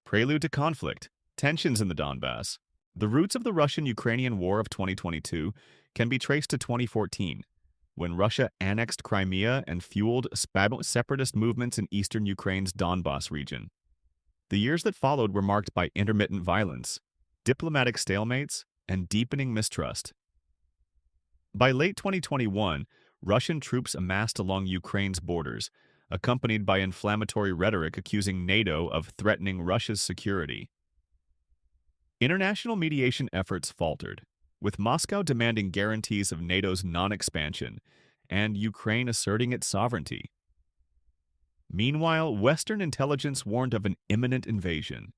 Prelude to conflict, tensions in the Donbas. The roots of the Russian-Ukrainian War of 2022 can be traced to 2014, when Russia annexed Crimea and fueled separatist movements in eastern Ukraine's Donbas region. The years that followed were marked by intermittent violence, diplomatic stalemates, and deepening mistrust. By late 2021, Russian troops amassed along Ukraine's borders, accompanied by inflammatory rhetoric accusing NATO of threatening Russia's security. International mediation efforts faltered, with Moscow demanding guarantees of NATO's non-expansion and Ukraine asserting its sovereignty. Meanwhile, Western intelligence warned of an imminent invasion.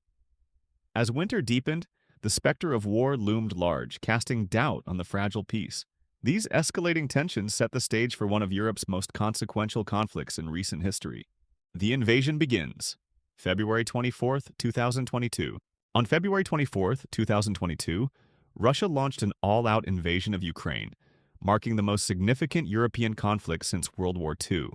As winter deepened, the specter of war loomed large, casting doubt on the fragile peace. These escalating tensions set the stage for one of Europe's most consequential conflicts in recent history. The invasion begins. February 24, 2022. On February 24, 2022, Russia launched an all-out invasion of Ukraine, marking the most significant European conflict since World War II.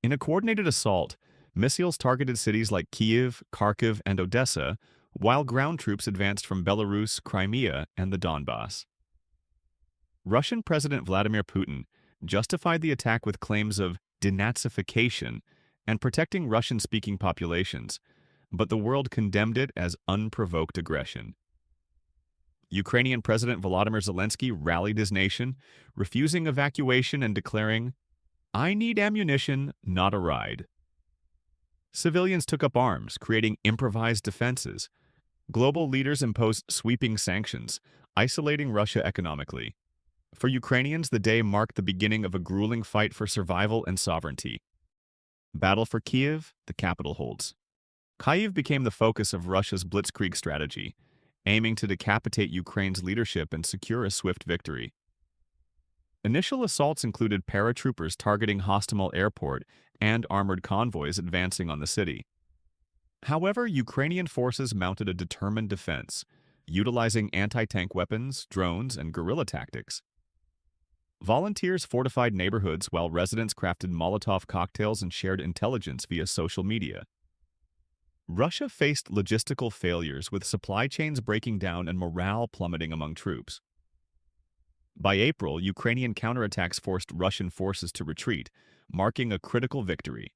In a coordinated assault, missiles targeted cities like Kyiv, Kharkiv, and Odessa, while ground troops advanced from Belarus, Crimea, and the Donbas. Russian President Vladimir Putin justified the attack with claims of denazification and protecting Russian-speaking populations, but the world condemned it as unprovoked aggression. Ukrainian President Volodymyr Zelensky rallied his nation, refusing evacuation and declaring, "I need ammunition, not a ride." Civilians took up arms, creating improvised defenses. Global leaders imposed sweeping sanctions, isolating Russia economically. For Ukrainians, the day marked the beginning of a grueling fight for survival and sovereignty. Battle for Kyiv, the capital holds. Kyiv became the focus of Russia's blitzkrieg strategy, aiming to decapitate Ukraine's leadership and secure a swift victory. Initial assaults included paratroopers targeting Hostomel Airport and armored convoys advancing on the city. However, Ukrainian forces mounted a determined defense, utilizing anti-tank weapons, drones, and guerrilla tactics. Volunteers fortified neighborhoods while residents crafted Molotov cocktails and shared intelligence via social media. Russia faced logistical failures, with supply chains breaking down and morale plummeting among troops. By April, Ukrainian counterattacks forced Russian forces to retreat, marking a critical victory.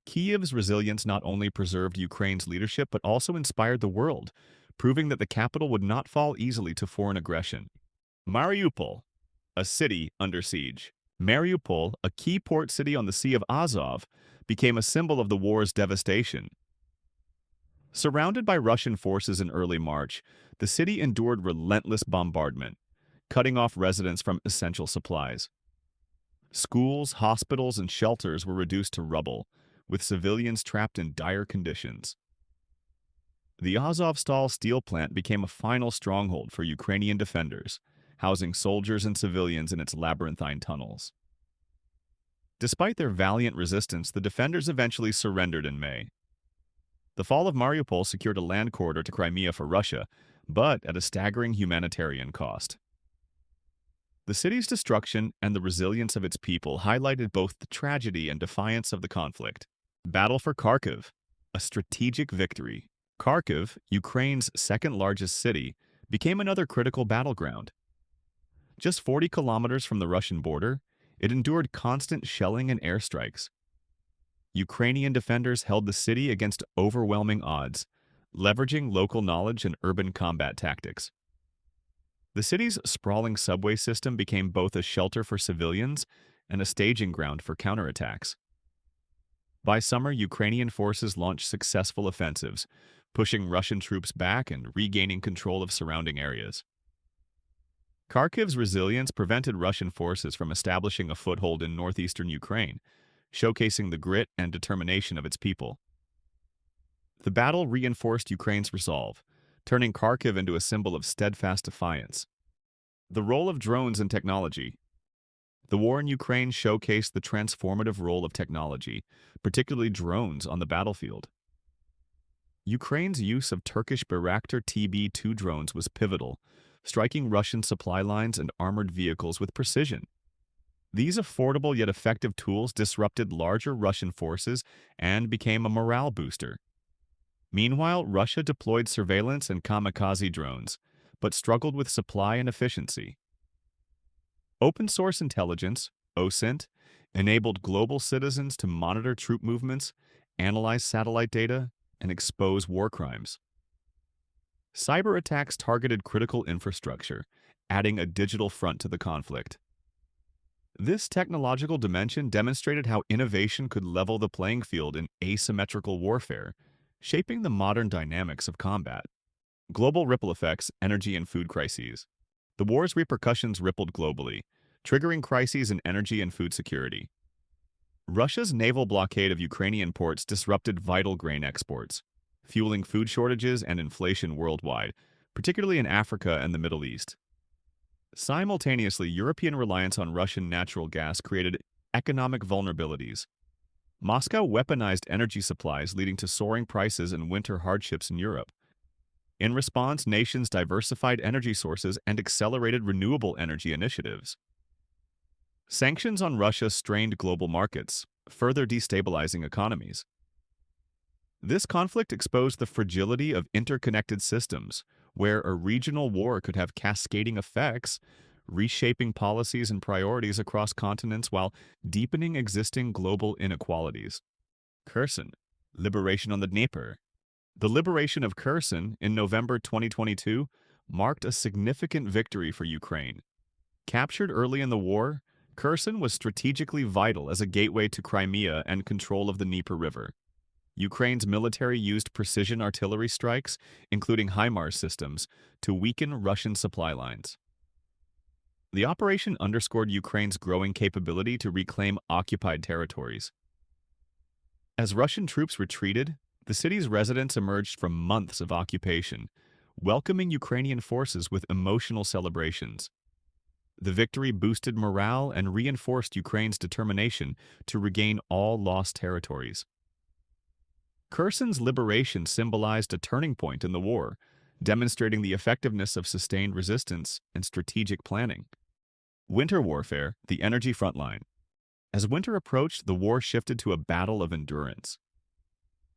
Kyiv's resilience not only preserved Ukraine's leadership but also inspired the world, proving that the capital would not fall easily to foreign aggression. Mariupol, a city under siege. Mariupol, a key port city on the Sea of Azov, became a symbol of the war's devastation. Surrounded by Russian forces in early March, the city endured relentless bombardment, cutting off residents from essential supplies. Schools, hospitals, and shelters were reduced to rubble, with civilians trapped in dire conditions. The Azovstal steel plant became a final stronghold for Ukrainian defenders, housing soldiers and civilians in its labyrinthine tunnels. Despite their valiant resistance, the defenders eventually surrendered in May. The fall of Mariupol secured a land corridor to Crimea for Russia, but at a staggering humanitarian cost. The city's destruction and the resilience of its people highlighted both the tragedy and defiance of the conflict. Battle for Kharkiv, a strategic victory. Kharkiv, Ukraine's second-largest city, became another critical battleground. Just 40 kilometers from the Russian border, it endured constant shelling and airstrikes. Ukrainian defenders held the city against overwhelming odds, leveraging local knowledge and urban combat tactics. The city's sprawling subway system became both a shelter for civilians and a staging ground for counterattacks. By summer, Ukrainian forces launched successful offensives, pushing Russian troops back and regaining control of surrounding areas. Kharkiv's resilience prevented Russian forces from establishing a foothold in northeastern Ukraine, showcasing the grit and determination of its people. The battle reinforced Ukraine's resolve, turning Kharkiv into a symbol of steadfast defiance. The role of drones in technology. The war in Ukraine showcased the transformative role of technology, particularly drones, on the battlefield. Ukraine's use of Turkish Bayraktar TB2 drones was pivotal, striking Russian supply lines and armored vehicles with precision. These affordable yet effective tools disrupted larger Russian forces and became a morale booster. Meanwhile, Russia deployed surveillance and kamikaze drones, but struggled with supply and efficiency. Open source intelligence, OSINT, enabled global citizens to monitor troop movements, analyze satellite data, and expose war crimes. Cyber attacks targeted critical infrastructure, adding a digital front to the conflict. This technological dimension demonstrated how innovation could level the playing field in asymmetrical warfare, shaping the modern dynamics of combat. Global ripple effects, energy and food crises. The war's repercussions rippled globally, triggering crises in energy and food security. Russia's naval blockade of Ukrainian ports disrupted vital grain exports, fueling food shortages and inflation worldwide, particularly in Africa and the Middle East. Simultaneously, European reliance on Russian natural gas created economic vulnerabilities. Moscow weaponized energy supplies, leading to soaring prices and winter hardships in Europe. In response, nations diversified energy sources and accelerated renewable energy initiatives. Sanctions on Russia strained global markets, further destabilizing economies. This conflict exposed the fragility of interconnected systems, where a regional war could have cascading effects, reshaping policies and priorities across continents while deepening existing global inequalities. Kherson, liberation on the Dnieper. The liberation of Kherson in November 2022 marked a significant victory for Ukraine. Captured early in the war, Kherson was strategically vital as a gateway to Crimea and control of the Dnieper River. Ukraine's military used precision artillery strikes, including HIMARS systems, to weaken Russian supply lines. The operation underscored Ukraine's growing capability to reclaim occupied territories. As Russian troops retreated, the city's residents emerged from months of occupation, welcoming Ukrainian forces with emotional celebrations. The victory boosted morale and reinforced Ukraine's determination to regain all lost territories. Kherson's liberation symbolized a turning point in the war, demonstrating the effectiveness of sustained resistance and strategic planning. Winter warfare, the energy frontline. As winter approached, the war shifted to a battle of endurance.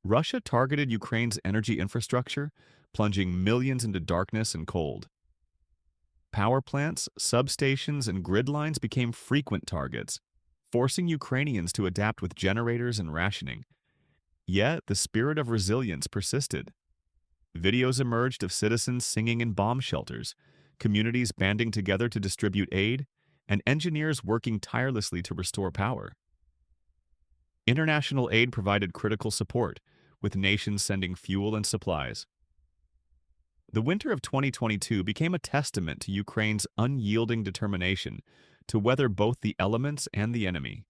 Russia targeted Ukraine's energy infrastructure, plunging millions into darkness and cold. Power plants, substations, and grid lines became frequent targets, forcing Ukrainians to adapt with generators and rationing. Yet, the spirit of resilience persisted. Videos emerged of citizens singing in bomb shelters, communities banding together to distribute aid, and engineers working tirelessly to restore power. International aid provided critical support, with nations sending fuel and supplies. The winter of 2022 became a testament to Ukraine's unyielding determination to weather both the elements and the enemy.